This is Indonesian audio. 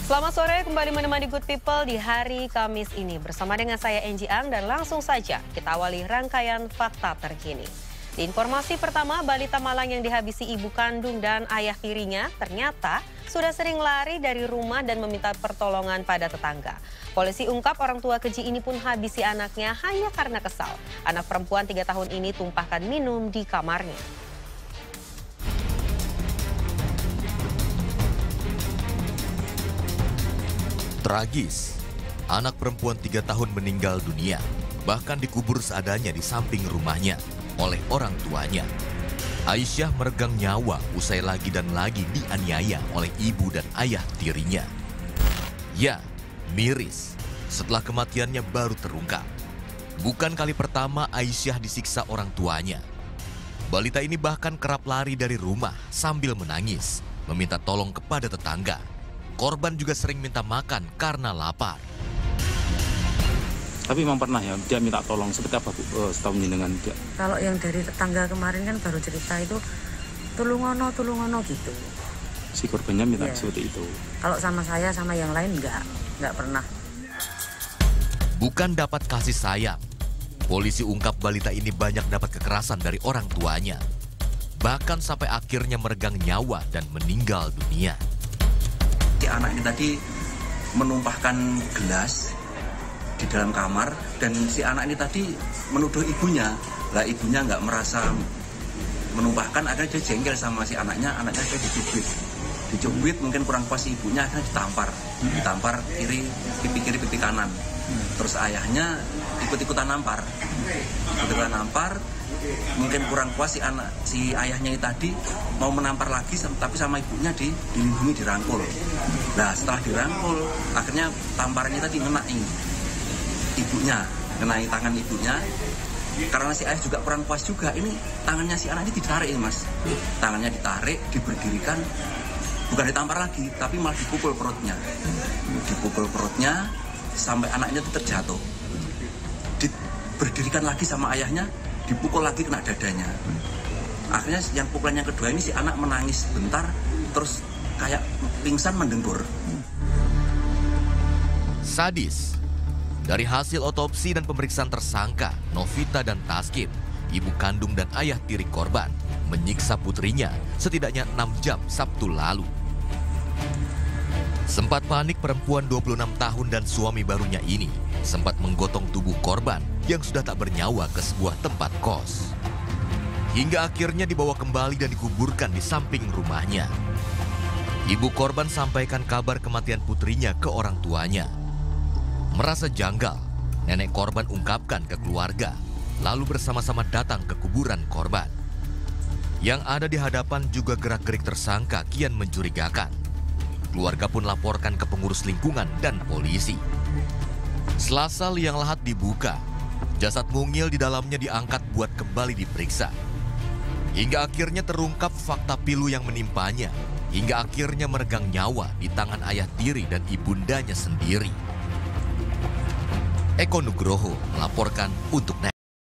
Selamat sore, kembali menemani Good People di hari Kamis ini. Bersama dengan saya Enji Ang dan langsung saja kita awali rangkaian fakta terkini. Di informasi pertama, balita Malang yang dihabisi ibu kandung dan ayah tirinya ternyata sudah sering lari dari rumah dan meminta pertolongan pada tetangga. Polisi ungkap orang tua keji ini pun habisi anaknya hanya karena kesal. Anak perempuan 3 tahun ini tumpahkan minum di kamarnya. Tragis, anak perempuan 3 tahun meninggal dunia, bahkan dikubur seadanya di samping rumahnya oleh orang tuanya. Aisyah meregang nyawa usai lagi dan lagi dianiaya oleh ibu dan ayah tirinya. Ya, miris, setelah kematiannya baru terungkap. Bukan kali pertama Aisyah disiksa orang tuanya. Balita ini bahkan kerap lari dari rumah sambil menangis, meminta tolong kepada tetangga. Korban juga sering minta makan karena lapar. Tapi memang pernah ya, dia minta tolong seperti apa setahun jenengan dia? Kalau yang dari tetangga kemarin kan baru cerita itu tulungono gitu. Si korbannya minta Ya. seperti itu. Kalau sama saya sama yang lain nggak pernah. Bukan dapat kasih sayang. Polisi ungkap balita ini banyak dapat kekerasan dari orang tuanya. Bahkan sampai akhirnya meregang nyawa dan meninggal dunia. Si anak ini tadi menumpahkan gelas di dalam kamar dan si anak ini tadi menuduh ibunya. Lah ibunya nggak merasa menumpahkan, akhirnya dia jengkel sama si anaknya dia dicubit mungkin kurang pas ibunya, akhirnya ditampar pipi kiri pipi kanan. Terus ayahnya ikut-ikutan nampar, mungkin kurang puas si ayahnya ini tadi mau menampar lagi, tapi sama ibunya dilindungi, dirangkul. Nah setelah dirangkul akhirnya tamparannya tadi ngenai ibunya, ngenai tangan ibunya. Karena si ayah juga kurang puas juga, ini tangannya si anak ini ditarik ya mas, tangannya ditarik, diberdirikan, bukan ditampar lagi tapi malah dipukul perutnya sampai anaknya itu terjatuh. Diberdirikan lagi sama ayahnya, dipukul lagi kena dadanya. Akhirnya yang pukulan yang kedua ini si anak menangis bentar, terus kayak pingsan mendengkur. Sadis. Dari hasil otopsi dan pemeriksaan tersangka, Novita dan Taskim, ibu kandung dan ayah tiri korban, menyiksa putrinya setidaknya 6 jam Sabtu lalu. Sempat panik, perempuan 26 tahun dan suami barunya ini sempat menggotong tubuh korban yang sudah tak bernyawa ke sebuah tempat kos. Hingga akhirnya dibawa kembali dan dikuburkan di samping rumahnya. Ibu korban sampaikan kabar kematian putrinya ke orang tuanya. Merasa janggal, nenek korban ungkapkan ke keluarga, lalu bersama-sama datang ke kuburan korban. Yang ada di hadapan juga gerak-gerik tersangka kian mencurigakan. Keluarga pun laporkan ke pengurus lingkungan dan polisi. Selasa liang lahat dibuka, jasad mungil di dalamnya diangkat buat kembali diperiksa. Hingga akhirnya terungkap fakta pilu yang menimpanya, hingga akhirnya meregang nyawa di tangan ayah tiri dan ibundanya sendiri. Eko Nugroho melaporkan untuk